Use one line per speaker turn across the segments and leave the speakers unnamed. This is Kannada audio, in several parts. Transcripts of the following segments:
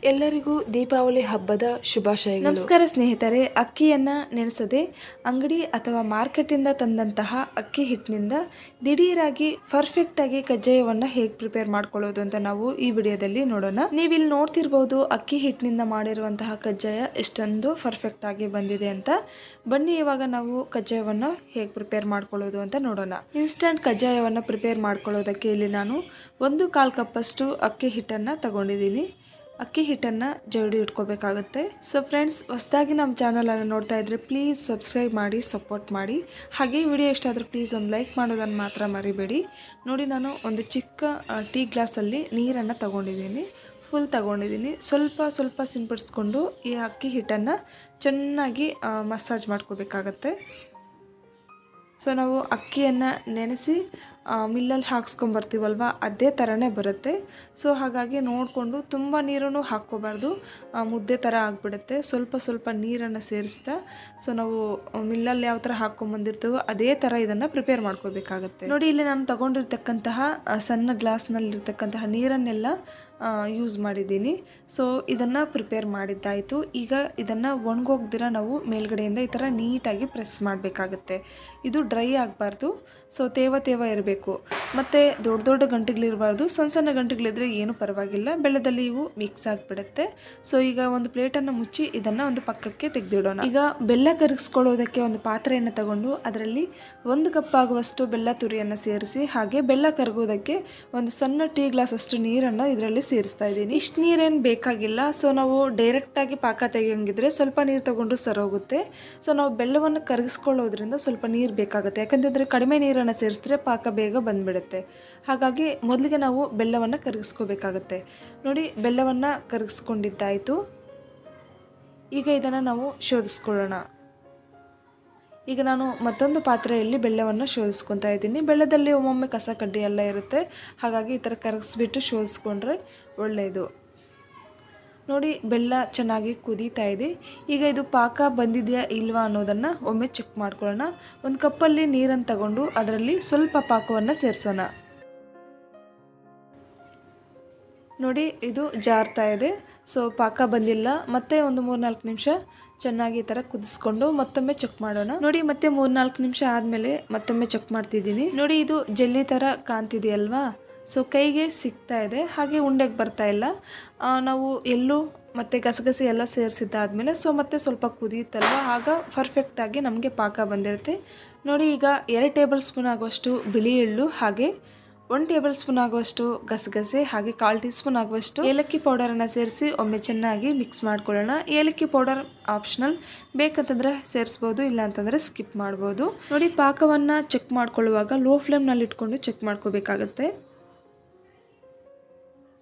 ಎಲ್ಲರಿಗೂ ದೀಪಾವಳಿ ಹಬ್ಬದ ಶುಭಾಶಯಗಳು.
ನಮಸ್ಕಾರ ಸ್ನೇಹಿತರೆ. ಅಕ್ಕಿಯನ್ನು ನೆನೆಸದೆ ಅಂಗಡಿ ಅಥವಾ ಮಾರ್ಕೆಟಿಂದ ತಂದಂತಹ ಅಕ್ಕಿ ಹಿಟ್ಟಿನಿಂದ ದಿಢೀರಾಗಿ ಪರ್ಫೆಕ್ಟಾಗಿ ಕಜ್ಜಾಯವನ್ನು ಹೇಗೆ ಪ್ರಿಪೇರ್ ಮಾಡ್ಕೊಳ್ಳೋದು ಅಂತ ನಾವು ಈ ವಿಡಿಯೋದಲ್ಲಿ ನೋಡೋಣ. ನೀವಿಲ್ಲಿ ನೋಡ್ತಿರ್ಬೋದು ಅಕ್ಕಿ ಹಿಟ್ಟಿನಿಂದ ಮಾಡಿರುವಂತಹ ಕಜ್ಜಾಯ ಎಷ್ಟೊಂದು ಪರ್ಫೆಕ್ಟ್ ಆಗಿ ಬಂದಿದೆ ಅಂತ. ಬನ್ನಿ ಇವಾಗ ನಾವು ಕಜ್ಜಾಯವನ್ನು ಹೇಗೆ ಪ್ರಿಪೇರ್ ಮಾಡ್ಕೊಳ್ಳೋದು ಅಂತ ನೋಡೋಣ. ಇನ್ಸ್ಟಂಟ್ ಕಜ್ಜಾಯವನ್ನು ಪ್ರಿಪೇರ್ ಮಾಡ್ಕೊಳ್ಳೋದಕ್ಕೆ ಇಲ್ಲಿ ನಾನು 1/4 ಕಪ್ಪಷ್ಟು ಅಕ್ಕಿ ಹಿಟ್ಟನ್ನು ತಗೊಂಡಿದ್ದೀನಿ. ಅಕ್ಕಿ ಹಿಟ್ಟನ್ನು ಜರಡಿ ಇಟ್ಕೋಬೇಕಾಗುತ್ತೆ. ಸೊ ಫ್ರೆಂಡ್ಸ್, ಹೊಸದಾಗಿ ನಮ್ಮ ಚಾನಲನ್ನು ನೋಡ್ತಾ ಇದ್ದರೆ ಪ್ಲೀಸ್ ಸಬ್ಸ್ಕ್ರೈಬ್ ಮಾಡಿ, ಸಪೋರ್ಟ್ ಮಾಡಿ. ಹಾಗೆ ವಿಡಿಯೋ ಇಷ್ಟ ಆದರೆ ಪ್ಲೀಸ್ ಒಂದು ಲೈಕ್ ಮಾಡೋದನ್ನು ಮಾತ್ರ ಮರಿಬೇಡಿ. ನೋಡಿ, ನಾನು ಒಂದು ಚಿಕ್ಕ ಟೀ ಗ್ಲಾಸಲ್ಲಿ ನೀರನ್ನು ತಗೊಂಡಿದ್ದೀನಿ. ಫುಲ್ ತಗೊಂಡಿದ್ದೀನಿ. ಸ್ವಲ್ಪ ಸಿಂಪಡಿಸ್ಕೊಂಡು ಈ ಅಕ್ಕಿ ಹಿಟ್ಟನ್ನು ಚೆನ್ನಾಗಿ ಮಸಾಜ್ ಮಾಡ್ಕೋಬೇಕಾಗತ್ತೆ. ಸೊ ನಾವು ಅಕ್ಕಿಯನ್ನು ನೆನೆಸಿ ಮಿಲ್ಲಲ್ಲಿ ಹಾಕ್ಸ್ಕೊಂಬರ್ತೀವಲ್ವ, ಅದೇ ಥರನೇ ಬರುತ್ತೆ. ಸೊ ಹಾಗಾಗಿ ನೋಡಿಕೊಂಡು ತುಂಬ ನೀರನ್ನು ಹಾಕ್ಕೋಬಾರ್ದು, ಮುದ್ದೆ ಥರ ಆಗಿಬಿಡುತ್ತೆ. ಸ್ವಲ್ಪ ನೀರನ್ನು ಸೇರಿಸ್ತಾ ಸೊ ನಾವು ಮಿಲ್ಲಲ್ಲಿ ಯಾವ ಥರ ಹಾಕ್ಕೊಂಬಂದಿರ್ತೀವೋ ಅದೇ ಥರ ಇದನ್ನು ಪ್ರಿಪೇರ್ ಮಾಡ್ಕೋಬೇಕಾಗತ್ತೆ. ನೋಡಿ, ಇಲ್ಲಿ ನಾನು ತಗೊಂಡಿರ್ತಕ್ಕಂತಹ ಸಣ್ಣ ಗ್ಲಾಸ್ನಲ್ಲಿರ್ತಕ್ಕಂತಹ ನೀರನ್ನೆಲ್ಲ ಯೂಸ್ ಮಾಡಿದ್ದೀನಿ. ಸೊ ಇದನ್ನು ಪ್ರಿಪೇರ್ ಮಾಡಿದ್ದಾಯಿತು. ಈಗ ಇದನ್ನು ಒಣಗೋಗ್ದಿರ ನಾವು ಮೇಲ್ಗಡೆಯಿಂದ ಈ ಥರ ನೀಟಾಗಿ ಪ್ರೆಸ್ ಮಾಡಬೇಕಾಗತ್ತೆ. ಇದು ಡ್ರೈ ಆಗಬಾರ್ದು. ಸೊ ತೇವ ಇರಬೇಕು. ಮತ್ತು ದೊಡ್ಡ ಗಂಟೆಗಳಿರಬಾರ್ದು. ಸಣ್ಣ ಗಂಟೆಗಳಿದ್ರೆ ಏನೂ ಪರವಾಗಿಲ್ಲ, ಬೆಳ್ಳದಲ್ಲಿ ಇವು ಮಿಕ್ಸ್ ಆಗಿಬಿಡುತ್ತೆ. ಸೊ ಈಗ ಒಂದು ಪ್ಲೇಟನ್ನು ಮುಚ್ಚಿ ಇದನ್ನು ಒಂದು ಪಕ್ಕಕ್ಕೆ ತೆಗೆದಿಡೋಣ. ಈಗ ಬೆಲ್ಲ ಕರಗಿಸ್ಕೊಳ್ಳೋದಕ್ಕೆ ಒಂದು ಪಾತ್ರೆಯನ್ನು ತಗೊಂಡು ಅದರಲ್ಲಿ 1 ಕಪ್ ಆಗುವಷ್ಟು ಬೆಲ್ಲ ತುರಿಯನ್ನು ಸೇರಿಸಿ, ಹಾಗೆ ಬೆಲ್ಲ ಕರಗೋದಕ್ಕೆ ಒಂದು ಸಣ್ಣ ಟೀ ಗ್ಲಾಸ್ ಅಷ್ಟು ನೀರನ್ನು ಇದರಲ್ಲಿ ಸೇರಿಸ್ತಾ ಇದ್ದೀನಿ. ಇಷ್ಟು ನೀರೇನು ಬೇಕಾಗಿಲ್ಲ. ಸೊ ನಾವು ಡೈರೆಕ್ಟಾಗಿ ಪಾಕ ತೆಗೆಯಂಗಿದ್ರೆ ಸ್ವಲ್ಪ ನೀರು ತಗೊಂಡು ಸರೋಗುತ್ತೆ. ಸೊ ನಾವು ಬೆಲ್ಲವನ್ನು ಕರಗಿಸ್ಕೊಳ್ಳೋದ್ರಿಂದ ಸ್ವಲ್ಪ ನೀರು ಬೇಕಾಗುತ್ತೆ. ಯಾಕಂತಂದರೆ ಕಡಿಮೆ ನೀರನ್ನು ಸೇರಿಸಿದ್ರೆ ಪಾಕ ಬೇಗ ಬಂದ್ಬಿಡುತ್ತೆ. ಹಾಗಾಗಿ ಮೊದಲಿಗೆ ನಾವು ಬೆಲ್ಲವನ್ನು ಕರಗಿಸ್ಕೋಬೇಕಾಗತ್ತೆ. ನೋಡಿ, ಬೆಲ್ಲವನ್ನು ಕರಗಿಸ್ಕೊಂಡಿದ್ದಾಯಿತು. ಈಗ ಇದನ್ನು ನಾವು ಶೋಧಿಸ್ಕೊಳ್ಳೋಣ. ಈಗ ನಾನು ಮತ್ತೊಂದು ಪಾತ್ರೆಯಲ್ಲಿ ಬೆಲ್ಲವನ್ನು ಶೋಧಿಸ್ಕೊತಾ ಇದ್ದೀನಿ. ಬೆಲ್ಲದಲ್ಲಿ ಒಮ್ಮೊಮ್ಮೆ ಕಸ ಕಡ್ಡಿ ಎಲ್ಲ ಇರುತ್ತೆ. ಹಾಗಾಗಿ ಈ ಥರ ಕರಗಿಸ್ಬಿಟ್ಟು ಶೋಧಿಸ್ಕೊಂಡ್ರೆ ಒಳ್ಳೆಯದು. ನೋಡಿ, ಬೆಲ್ಲ ಚೆನ್ನಾಗಿ ಕುದೀತಾ ಇದೆ. ಈಗ ಇದು ಪಾಕ ಬಂದಿದೆಯಾ ಇಲ್ವಾ ಅನ್ನೋದನ್ನು ಒಮ್ಮೆ ಚೆಕ್ ಮಾಡ್ಕೊಳ್ಳೋಣ. ಒಂದು ಕಪ್ಪಲ್ಲಿ ನೀರನ್ನು ತಗೊಂಡು ಅದರಲ್ಲಿ ಸ್ವಲ್ಪ ಪಾಕವನ್ನು ಸೇರಿಸೋಣ. ನೋಡಿ, ಇದು ಜಾರ್ತಾ ಇದೆ. ಸೊ ಪಾಕ ಬಂದಿಲ್ಲ. ಮತ್ತೆ ಒಂದು 3-4 ನಿಮಿಷ ಚೆನ್ನಾಗಿ ಈ ಥರ ಕುದಿಸ್ಕೊಂಡು ಮತ್ತೊಮ್ಮೆ ಚೆಕ್ ಮಾಡೋಣ. ನೋಡಿ, ಮತ್ತೆ 3-4 ನಿಮಿಷ ಆದಮೇಲೆ ಮತ್ತೊಮ್ಮೆ ಚೆಕ್ ಮಾಡ್ತಿದ್ದೀನಿ. ನೋಡಿ, ಇದು ಜಲ್ಲಿ ಥರ ಕಾಣ್ತಿದೆಯಲ್ವಾ. ಸೊ ಕೈಗೆ ಸಿಗ್ತಾ ಇದೆ, ಹಾಗೆ ಉಂಡೆಗೆ ಬರ್ತಾ ಇಲ್ಲ. ನಾವು ಎಳ್ಳು ಮತ್ತು ಗಸಗಸೆ ಎಲ್ಲ ಸೇರಿಸಿದ್ದಾದಮೇಲೆ ಸೊ ಮತ್ತೆ ಸ್ವಲ್ಪ ಕುದಿಯುತ್ತಲ್ವ, ಆಗ ಪರ್ಫೆಕ್ಟಾಗಿ ನಮಗೆ ಪಾಕ ಬಂದಿರುತ್ತೆ. ನೋಡಿ, ಈಗ 2 ಟೇಬಲ್ ಸ್ಪೂನ್ ಆಗುವಷ್ಟು ಬಿಳಿ ಎಳ್ಳು, ಹಾಗೆ 1 ಟೇಬಲ್ ಸ್ಪೂನ್ ಆಗುವಷ್ಟು ಗಸಗಸೆ, ಹಾಗೆ 1/4 ಟೀ ಸ್ಪೂನ್ ಆಗುವಷ್ಟು ಏಲಕ್ಕಿ ಪೌಡರನ್ನು ಸೇರಿಸಿ ಒಮ್ಮೆ ಚೆನ್ನಾಗಿ ಮಿಕ್ಸ್ ಮಾಡ್ಕೊಳ್ಳೋಣ. ಏಲಕ್ಕಿ ಪೌಡರ್ ಆಪ್ಷನಲ್, ಬೇಕಂತಂದರೆ ಸೇರಿಸ್ಬೋದು, ಇಲ್ಲ ಅಂತಂದರೆ ಸ್ಕಿಪ್ ಮಾಡ್ಬೋದು. ನೋಡಿ, ಪಾಕವನ್ನು ಚೆಕ್ ಮಾಡ್ಕೊಳ್ಳುವಾಗ ಲೋ ಫ್ಲೇಮ್ನಲ್ಲಿ ಇಟ್ಕೊಂಡು ಚೆಕ್ ಮಾಡ್ಕೋಬೇಕಾಗತ್ತೆ.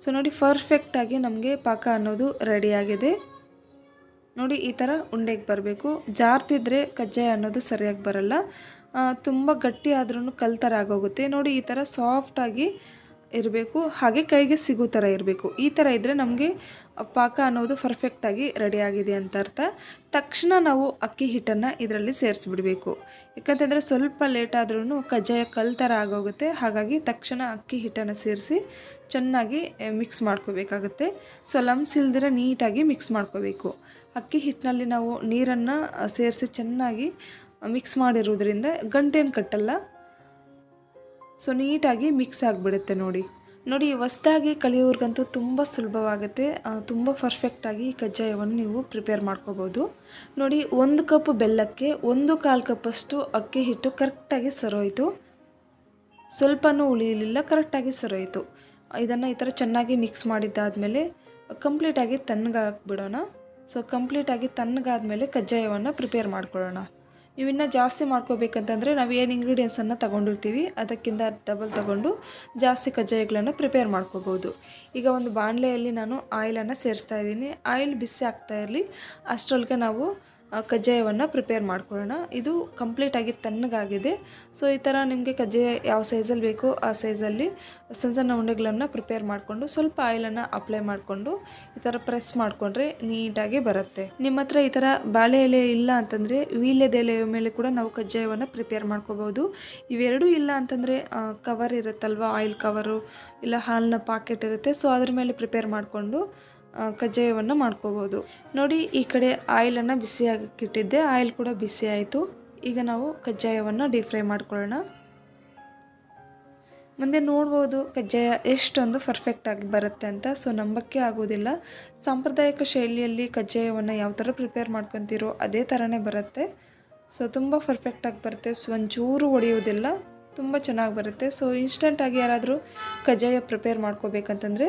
ಸೊ ನೋಡಿ, ಪರ್ಫೆಕ್ಟಾಗಿ ನಮಗೆ ಪಾಕ ಅನ್ನೋದು ರೆಡಿಯಾಗಿದೆ. ನೋಡಿ, ಈ ಥರ ಉಂಡೆಗೆ ಬರಬೇಕು. ಜಾರ್ತಿದ್ರೆ ಕಜ್ಜಾಯ ಅನ್ನೋದು ಸರಿಯಾಗಿ ಬರಲ್ಲ. ತುಂಬ ಗಟ್ಟಿ ಆದ್ರೂ ಕಲ್ ಥರ ಆಗೋಗುತ್ತೆ. ನೋಡಿ, ಈ ಥರ ಸಾಫ್ಟಾಗಿ ಇರಬೇಕು, ಹಾಗೆ ಕೈಗೆ ಸಿಗೋ ಥರ ಇರಬೇಕು. ಈ ಥರ ಇದ್ದರೆ ನಮಗೆ ಪಾಕ ಅನ್ನೋದು ಪರ್ಫೆಕ್ಟಾಗಿ ರೆಡಿಯಾಗಿದೆ ಅಂತ ಅರ್ಥ. ತಕ್ಷಣ ನಾವು ಅಕ್ಕಿ ಹಿಟ್ಟನ್ನು ಇದರಲ್ಲಿ ಸೇರಿಸ್ಬಿಡಬೇಕು. ಯಾಕಂತಂದರೆ ಸ್ವಲ್ಪ ಲೇಟ್ ಆದ್ರೂ ಕಜ್ಜಾಯ ಕಲ್ ಥರ ಆಗೋಗುತ್ತೆ. ಹಾಗಾಗಿ ತಕ್ಷಣ ಅಕ್ಕಿ ಹಿಟ್ಟನ್ನು ಸೇರಿಸಿ ಚೆನ್ನಾಗಿ ಮಿಕ್ಸ್ ಮಾಡ್ಕೋಬೇಕಾಗುತ್ತೆ. ಸೊ ಲಮ್ಸ್ ಇಲ್ದಿರ ನೀಟಾಗಿ ಮಿಕ್ಸ್ ಮಾಡ್ಕೋಬೇಕು. ಅಕ್ಕಿ ಹಿಟ್ಟಿನಲ್ಲಿ ನಾವು ನೀರನ್ನು ಸೇರಿಸಿ ಚೆನ್ನಾಗಿ ಮಿಕ್ಸ್ ಮಾಡಿರೋದ್ರಿಂದ ಗಂಟೇನು ಕಟ್ಟಲ್ಲ. ಸೊ ನೀಟಾಗಿ ಮಿಕ್ಸ್ ಆಗಿಬಿಡುತ್ತೆ. ನೋಡಿ, ಹೊಸದಾಗಿ ಕಲಿಯೋರ್ಗಂತೂ ತುಂಬ ಸುಲಭವಾಗುತ್ತೆ. ತುಂಬ ಪರ್ಫೆಕ್ಟಾಗಿ ಈ ಕಜ್ಜಾಯವನ್ನು ನೀವು ಪ್ರಿಪೇರ್ ಮಾಡ್ಕೋಬೋದು. ನೋಡಿ, 1 ಕಪ್ ಬೆಲ್ಲಕ್ಕೆ 1/4 ಕಪ್ಪಷ್ಟು ಅಕ್ಕಿ ಹಿಟ್ಟು ಕರೆಕ್ಟಾಗಿ ಸರೋಯಿತು. ಸ್ವಲ್ಪನೂ ಉಳಿಯಲಿಲ್ಲ, ಕರೆಕ್ಟಾಗಿ ಸರೋಯಿತು. ಇದನ್ನು ಈ ಥರ ಚೆನ್ನಾಗಿ ಮಿಕ್ಸ್ ಮಾಡಿದ್ದಾದಮೇಲೆ ಕಂಪ್ಲೀಟಾಗಿ ತಣ್ಣಗಾಕ್ಬಿಡೋಣ. ಸೊ ಕಂಪ್ಲೀಟಾಗಿ ತಣ್ಣಗಾದ್ಮೇಲೆ ಕಜ್ಜಾಯವನ್ನು ಪ್ರಿಪೇರ್ ಮಾಡ್ಕೊಳ್ಳೋಣ. ನೀವು ಇನ್ನೂ ಜಾಸ್ತಿ ಮಾಡ್ಕೋಬೇಕಂತಂದರೆ ನಾವು ಏನು ಇಂಗ್ರೀಡಿಯೆಂಟ್ಸನ್ನು ತಗೊಂಡಿರ್ತೀವಿ ಅದಕ್ಕಿಂತ ಡಬಲ್ ತಗೊಂಡು ಜಾಸ್ತಿ ಕಜ್ಜಾಯಗಳನ್ನು ಪ್ರಿಪೇರ್ ಮಾಡ್ಕೋಬೋದು. ಈಗ ಒಂದು ಬಾಣಲೆಯಲ್ಲಿ ನಾನು ಆಯಿಲನ್ನು ಸೇರಿಸ್ತಾ ಇದ್ದೀನಿ. ಆಯಿಲ್ ಬಿಸಿ ಆಗ್ತಾ ಇರಲಿ, ಅಷ್ಟರೊಳಗೆ ನಾವು ಕಜ್ಜಾಯವನ್ನು ಪ್ರಿಪೇರ್ ಮಾಡ್ಕೊಳ್ಳೋಣ. ಇದು ಕಂಪ್ಲೀಟಾಗಿ ತಣ್ಣಗಾಗಿದೆ. ಸೊ ಈ ಥರ ನಿಮಗೆ ಕಜ್ಜಾಯ ಯಾವ ಸೈಜಲ್ಲಿ ಬೇಕೋ ಆ ಸೈಜಲ್ಲಿ ಸಣ್ಣ ಉಂಡೆಗಳನ್ನು ಪ್ರಿಪೇರ್ ಮಾಡಿಕೊಂಡು ಸ್ವಲ್ಪ ಆಯಿಲನ್ನು ಅಪ್ಲೈ ಮಾಡಿಕೊಂಡು ಈ ಥರ ಪ್ರೆಸ್ ಮಾಡಿಕೊಂಡ್ರೆ ನೀಟಾಗಿ ಬರುತ್ತೆ. ನಿಮ್ಮ ಹತ್ರ ಈ ಥರ ಬಾಳೆ ಎಲೆ ಇಲ್ಲ ಅಂತಂದರೆ ವೀಳ್ಯದ ಎಲೆಯ ಮೇಲೆ ಕೂಡ ನಾವು ಕಜ್ಜಾಯವನ್ನು ಪ್ರಿಪೇರ್ ಮಾಡ್ಕೋಬೋದು. ಇವೆರಡೂ ಇಲ್ಲ ಅಂತಂದರೆ ಕವರ್ ಇರುತ್ತಲ್ವ, ಆಯಿಲ್ ಕವರು ಇಲ್ಲ ಹಾಲಿನ ಪಾಕೆಟ್ ಇರುತ್ತೆ. ಸೊ ಅದ್ರ ಮೇಲೆ ಪ್ರಿಪೇರ್ ಮಾಡಿಕೊಂಡು ಕಜ್ಜಾಯವನ್ನು ಮಾಡ್ಕೋಬೋದು. ನೋಡಿ ಈ ಕಡೆ ಆಯಿಲನ್ನು ಬಿಸಿಯಾಗಿಟ್ಟಿದ್ದೆ, ಆಯಿಲ್ ಕೂಡ ಬಿಸಿ ಆಯಿತು. ಈಗ ನಾವು ಕಜ್ಜಾಯವನ್ನು ಡೀಪ್ ಫ್ರೈ ಮಾಡ್ಕೊಳ್ಳೋಣ. ಮುಂದೆ ನೋಡ್ಬೋದು ಕಜ್ಜಾಯ ಎಷ್ಟೊಂದು ಪರ್ಫೆಕ್ಟಾಗಿ ಬರುತ್ತೆ ಅಂತ. ಸೊ ನಂಬಕ್ಕೆ ಆಗೋದಿಲ್ಲ. ಸಾಂಪ್ರದಾಯಿಕ ಶೈಲಿಯಲ್ಲಿ ಕಜ್ಜಾಯವನ್ನು ಯಾವ ಥರ ಪ್ರಿಪೇರ್ ಮಾಡ್ಕೊತೀರೋ ಅದೇ ಥರನೇ ಬರುತ್ತೆ. ಸೊ ತುಂಬ ಪರ್ಫೆಕ್ಟಾಗಿ ಬರುತ್ತೆ. ಸೊ ಒಂಚೂರು ಒಡೆಯೋದಿಲ್ಲ, ತುಂಬ ಚೆನ್ನಾಗಿ ಬರುತ್ತೆ. ಸೊ ಇನ್ಸ್ಟೆಂಟಾಗಿ ಯಾರಾದರೂ ಕಜ್ಜಾಯ ಪ್ರಿಪೇರ್ ಮಾಡ್ಕೋಬೇಕಂತಂದರೆ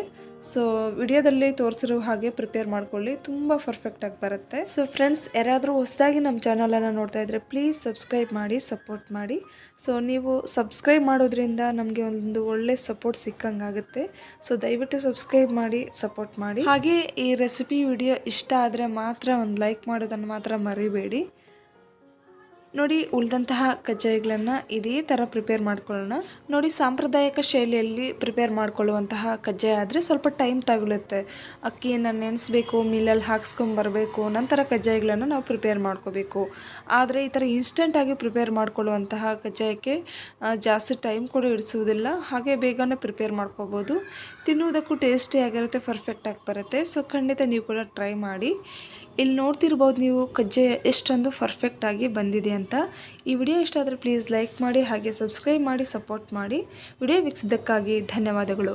ಸೊ ವಿಡಿಯೋದಲ್ಲಿ ತೋರಿಸಿರೋ ಹಾಗೆ ಪ್ರಿಪೇರ್ ಮಾಡ್ಕೊಳ್ಳಿ, ತುಂಬ ಪರ್ಫೆಕ್ಟಾಗಿ ಬರುತ್ತೆ. ಸೊ ಫ್ರೆಂಡ್ಸ್, ಯಾರಾದರೂ ಹೊಸದಾಗಿ ನಮ್ಮ ಚಾನಲನ್ನು ನೋಡ್ತಾ ಇದ್ದರೆ ಪ್ಲೀಸ್ ಸಬ್ಸ್ಕ್ರೈಬ್ ಮಾಡಿ, ಸಪೋರ್ಟ್ ಮಾಡಿ. ಸೊ ನೀವು ಸಬ್ಸ್ಕ್ರೈಬ್ ಮಾಡೋದ್ರಿಂದ ನಮಗೆ ಒಂದು ಒಳ್ಳೆ ಸಪೋರ್ಟ್ ಸಿಕ್ಕಂಗಾಗುತ್ತೆ. ಸೊ ದಯವಿಟ್ಟು ಸಬ್ಸ್ಕ್ರೈಬ್ ಮಾಡಿ, ಸಪೋರ್ಟ್ ಮಾಡಿ. ಹಾಗೆ ಈ ರೆಸಿಪಿ ವಿಡಿಯೋ ಇಷ್ಟ ಆದರೆ ಮಾತ್ರ ಒಂದು ಲೈಕ್ ಮಾಡೋದನ್ನು ಮಾತ್ರ ಮರಿಬೇಡಿ. ನೋಡಿ ಉಳಿದಂತಹ ಕಜ್ಜಾಯಗಳನ್ನು ಇದೇ ಥರ ಪ್ರಿಪೇರ್ ಮಾಡ್ಕೊಳ್ಳೋಣ. ನೋಡಿ ಸಾಂಪ್ರದಾಯಿಕ ಶೈಲಿಯಲ್ಲಿ ಪ್ರಿಪೇರ್ ಮಾಡ್ಕೊಳ್ಳುವಂತಹ ಕಜ್ಜಾಯ ಆದರೆ ಸ್ವಲ್ಪ ಟೈಮ್ ತಗೊಳುತ್ತೆ. ಅಕ್ಕಿಯನ್ನು ನೆನೆಸ್ಬೇಕು, ಮಿಲ್ಲಲ್ಲಿ ಹಾಕ್ಸ್ಕೊಂಬರಬೇಕು, ನಂತರ ಕಜ್ಜಾಯಗಳನ್ನು ನಾವು ಪ್ರಿಪೇರ್ ಮಾಡ್ಕೋಬೇಕು. ಆದರೆ ಈ ಥರ ಇನ್ಸ್ಟೆಂಟಾಗಿ ಪ್ರಿಪೇರ್ ಮಾಡ್ಕೊಳ್ಳುವಂತಹ ಕಜ್ಜಾಯಕ್ಕೆ ಜಾಸ್ತಿ ಟೈಮ್ ಕೂಡ ಹಿಡಿಸುವುದಿಲ್ಲ, ಹಾಗೆ ಬೇಗನೆ ಪ್ರಿಪೇರ್ ಮಾಡ್ಕೋಬೋದು. ತಿನ್ನುವುದಕ್ಕೂ ಟೇಸ್ಟಿಯಾಗಿರುತ್ತೆ, ಪರ್ಫೆಕ್ಟಾಗಿ ಬರುತ್ತೆ. ಸೊ ಖಂಡಿತ ನೀವು ಕೂಡ ಟ್ರೈ ಮಾಡಿ. ಇಲ್ಲಿ ನೋಡ್ತಿರ್ಬೋದು ನೀವು ಕಜ್ಜಾಯ ಎಷ್ಟೊಂದು ಪರ್ಫೆಕ್ಟಾಗಿ ಬಂದಿದೆ ಅಂತ. ಈ ವಿಡಿಯೋ ಇಷ್ಟ ಆದರೆ ಪ್ಲೀಸ್ ಲೈಕ್ ಮಾಡಿ, ಹಾಗೆ ಸಬ್ಸ್ಕ್ರೈಬ್ ಮಾಡಿ, ಸಪೋರ್ಟ್ ಮಾಡಿ. ವಿಡಿಯೋ ವೀಕ್ಷಿಸಿದ್ದಕ್ಕಾಗಿ ಧನ್ಯವಾದಗಳು.